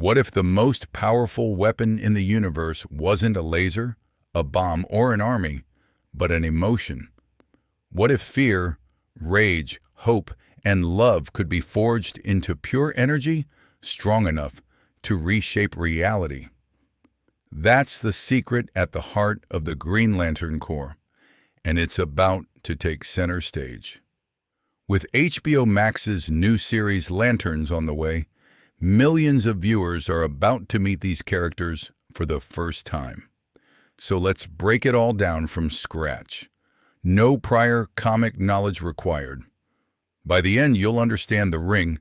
What if the most powerful weapon in the universe wasn't a laser, a bomb, or an army, but an emotion? What if fear, rage, hope, and love could be forged into pure energy, strong enough to reshape reality? That's the secret at the heart of the Green Lantern Corps, and it's about to take center stage. With HBO Max's new series Lanterns on the way, millions of viewers are about to meet these characters for the first time. So let's break it all down from scratch. No prior comic knowledge required. By the end, you'll understand the Ring,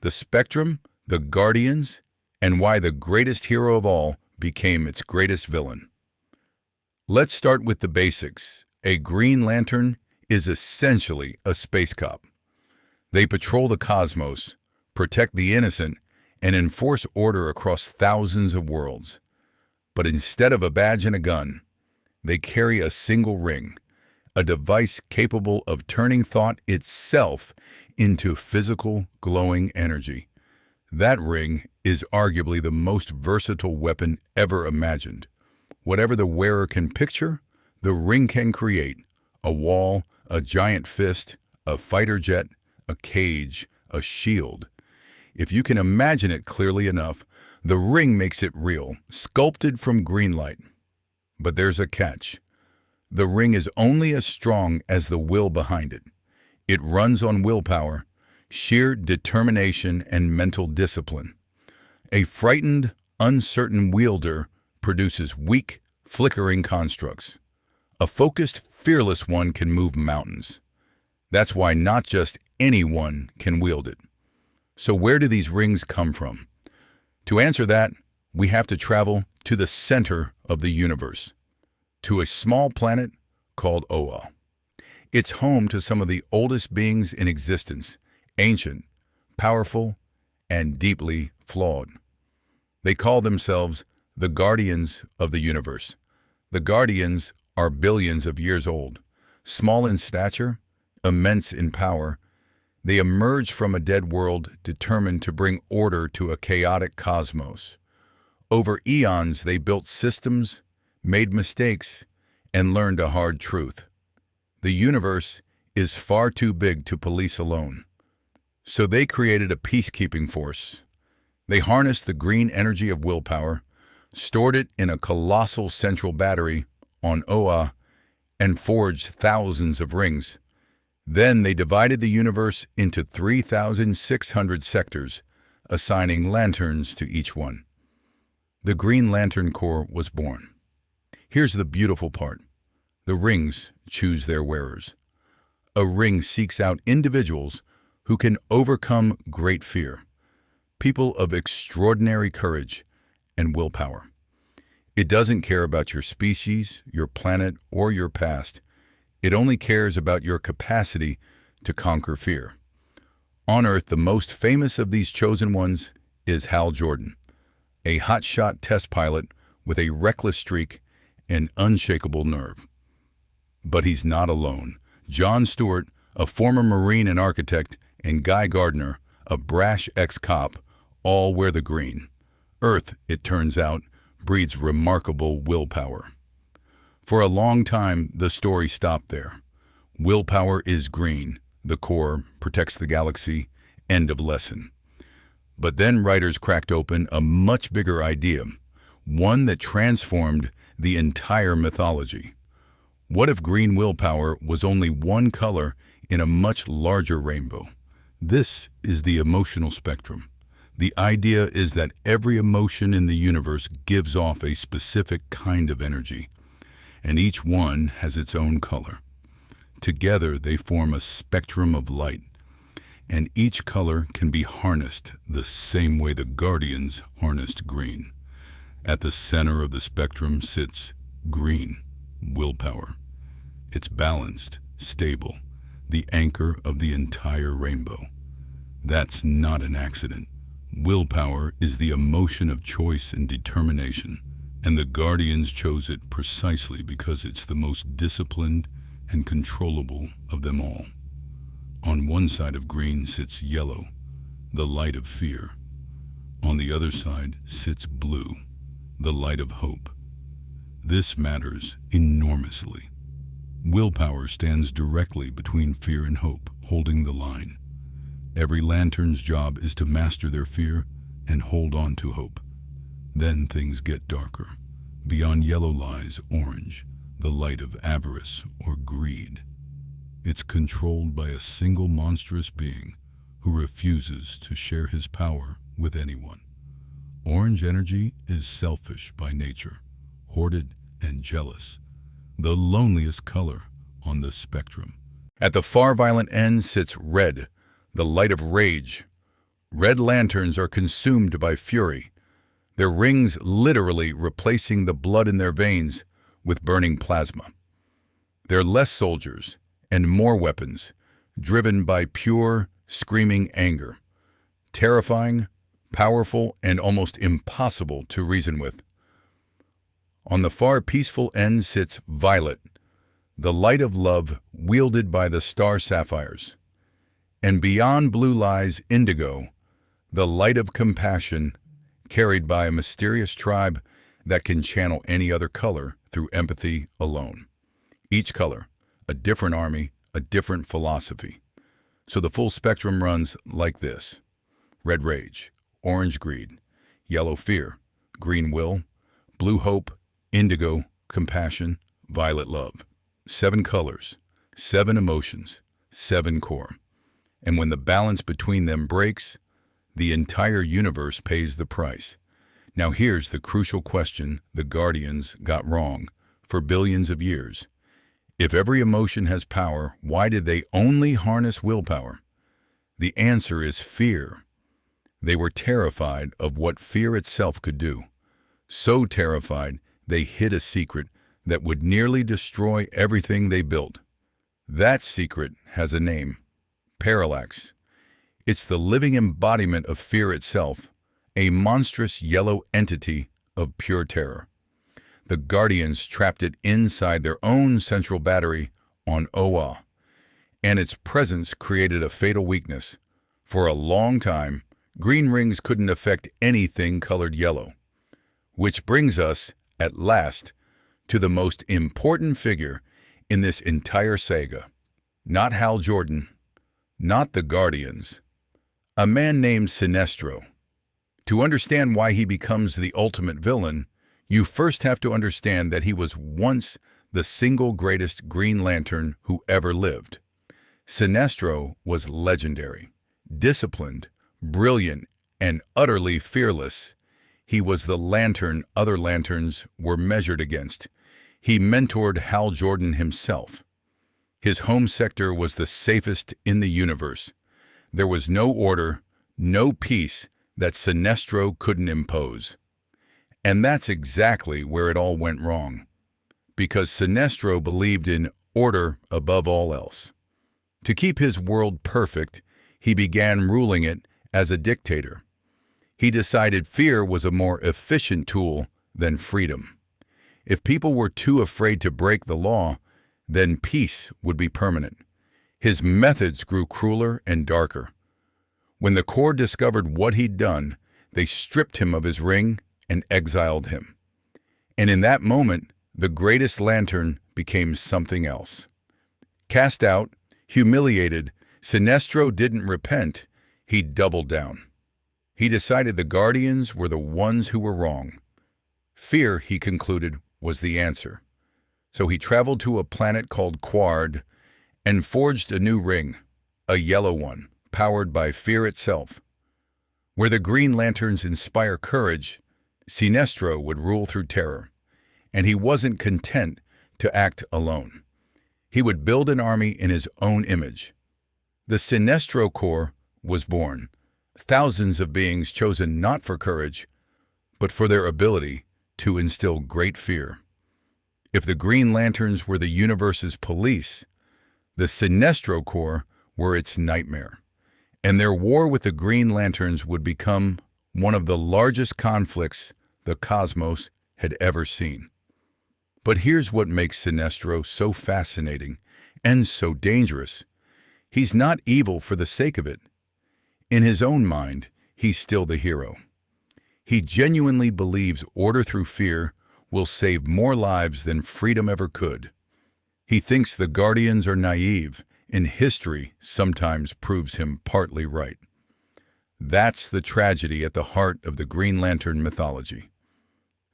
the Spectrum, the Guardians, and why the greatest hero of all became its greatest villain. Let's start with the basics. A Green Lantern is essentially a space cop. They patrol the cosmos, protect the innocent, and enforce order across thousands of worlds. But instead of a badge and a gun, they carry a single ring, a device capable of turning thought itself into physical, glowing energy. That ring is arguably the most versatile weapon ever imagined. Whatever the wearer can picture, the ring can create: a wall, a giant fist, a fighter jet, a cage, a shield. If you can imagine it clearly enough, the ring makes it real, sculpted from green light. But there's a catch. The ring is only as strong as the will behind it. It runs on willpower, sheer determination, and mental discipline. A frightened, uncertain wielder produces weak, flickering constructs. A focused, fearless one can move mountains. That's why not just anyone can wield it. So where do these rings come from? To answer that, we have to travel to the center of the universe, to a small planet called Oa. It's home to some of the oldest beings in existence, ancient, powerful, and deeply flawed. They call themselves the Guardians of the Universe. The Guardians are billions of years old, small in stature, immense in power. They emerged from a dead world determined to bring order to a chaotic cosmos. Over eons, they built systems, made mistakes, and learned a hard truth. The universe is far too big to police alone. So they created a peacekeeping force. They harnessed the green energy of willpower, stored it in a colossal central battery on Oa, and forged thousands of rings. Then they divided the universe into 3,600 sectors, assigning lanterns to each one. The Green Lantern Corps was born. Here's the beautiful part. The rings choose their wearers. A ring seeks out individuals who can overcome great fear, people of extraordinary courage and willpower. It doesn't care about your species, your planet, or your past. It only cares about your capacity to conquer fear. On Earth, the most famous of these chosen ones is Hal Jordan, a hotshot test pilot with a reckless streak and unshakable nerve. But he's not alone. John Stewart, a former Marine and architect, and Guy Gardner, a brash ex-cop, all wear the green. Earth, it turns out, breeds remarkable willpower. For a long time, the story stopped there. Willpower is green. The Corps protects the galaxy. End of lesson. But then writers cracked open a much bigger idea, one that transformed the entire mythology. What if green willpower was only one color in a much larger rainbow? This is the emotional spectrum. The idea is that every emotion in the universe gives off a specific kind of energy, and each one has its own color. Together they form a spectrum of light, and each color can be harnessed the same way the Guardians harnessed green. At the center of the spectrum sits green, willpower. It's balanced, stable, the anchor of the entire rainbow. That's not an accident. Willpower is the emotion of choice and determination, and the Guardians chose it precisely because it's the most disciplined and controllable of them all. On one side of green sits yellow, the light of fear. On the other side sits blue, the light of hope. This matters enormously. Willpower stands directly between fear and hope, holding the line. Every lantern's job is to master their fear and hold on to hope. Then things get darker. Beyond yellow lies orange, the light of avarice or greed. It's controlled by a single monstrous being who refuses to share his power with anyone. Orange energy is selfish by nature, hoarded and jealous, the loneliest color on the spectrum. At the far violent end sits red, the light of rage. Red lanterns are consumed by fury, their rings literally replacing the blood in their veins with burning plasma. They're less soldiers and more weapons, driven by pure, screaming anger. Terrifying, powerful, and almost impossible to reason with. On the far peaceful end sits violet, the light of love wielded by the star sapphires. And beyond blue lies indigo, the light of compassion carried by a mysterious tribe that can channel any other color through empathy alone. Each color, a different army, a different philosophy. So the full spectrum runs like this: red rage, orange greed, yellow fear, green will, blue hope, indigo compassion, violet love. 7 colors, 7 emotions, 7 core. And when the balance between them breaks, the entire universe pays the price. Now here's the crucial question the Guardians got wrong for billions of years. If every emotion has power, why did they only harness willpower? The answer is fear. They were terrified of what fear itself could do. So terrified, they hid a secret that would nearly destroy everything they built. That secret has a name: parallax. It's the living embodiment of fear itself, a monstrous yellow entity of pure terror. The Guardians trapped it inside their own central battery on Oa, and its presence created a fatal weakness. For a long time, green rings couldn't affect anything colored yellow. Which brings us, at last, to the most important figure in this entire saga. Not Hal Jordan, not the Guardians. A man named Sinestro. To understand why he becomes the ultimate villain, you first have to understand that he was once the single greatest Green Lantern who ever lived. Sinestro was legendary, disciplined, brilliant, and utterly fearless. He was the lantern other lanterns were measured against. He mentored Hal Jordan himself. His home sector was the safest in the universe. There was no order, no peace that Sinestro couldn't impose. And that's exactly where it all went wrong. Because Sinestro believed in order above all else. To keep his world perfect, he began ruling it as a dictator. He decided fear was a more efficient tool than freedom. If people were too afraid to break the law, then peace would be permanent. His methods grew crueler and darker. When the Corps discovered what he'd done, they stripped him of his ring and exiled him. And in that moment, the greatest lantern became something else. Cast out, humiliated, Sinestro didn't repent, he doubled down. He decided the Guardians were the ones who were wrong. Fear, he concluded, was the answer. So he traveled to a planet called Quard and forged a new ring, a yellow one, powered by fear itself. Where the Green Lanterns inspire courage, Sinestro would rule through terror. And he wasn't content to act alone. He would build an army in his own image. The Sinestro Corps was born. Thousands of beings chosen not for courage, but for their ability to instill great fear. If the Green Lanterns were the universe's police, the Sinestro Corps were its nightmare. And their war with the Green Lanterns would become one of the largest conflicts the cosmos had ever seen. But here's what makes Sinestro so fascinating and so dangerous. He's not evil for the sake of it. In his own mind, he's still the hero. He genuinely believes order through fear will save more lives than freedom ever could. He thinks the Guardians are naive, and history sometimes proves him partly right. That's the tragedy at the heart of the Green Lantern mythology.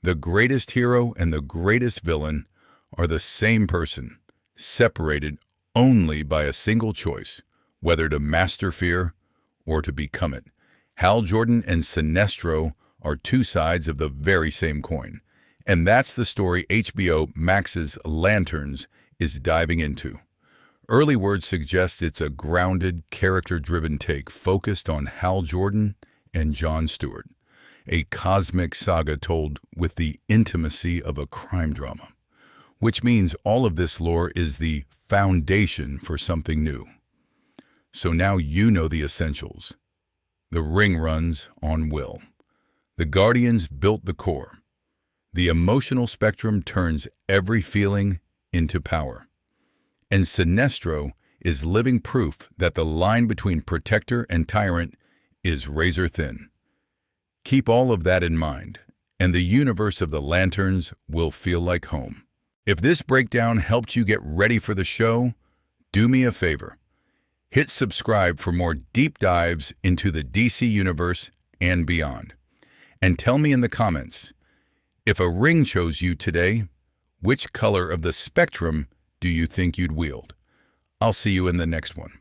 The greatest hero and the greatest villain are the same person, separated only by a single choice, whether to master fear or to become it. Hal Jordan and Sinestro are two sides of the very same coin. And that's the story HBO Max's Lanterns is diving into. Early word suggests it's a grounded, character-driven take focused on Hal Jordan and Jon Stewart, a cosmic saga told with the intimacy of a crime drama, which means all of this lore is the foundation for something new. So now you know the essentials. The ring runs on will. The Guardians built the core. The emotional spectrum turns every feeling into power. And Sinestro is living proof that the line between protector and tyrant is razor thin. Keep all of that in mind, and the universe of the Lanterns will feel like home. If this breakdown helped you get ready for the show, do me a favor. Hit subscribe for more deep dives into the DC universe and beyond. And tell me in the comments, if a ring chose you today, which color of the spectrum do you think you'd wield? I'll see you in the next one.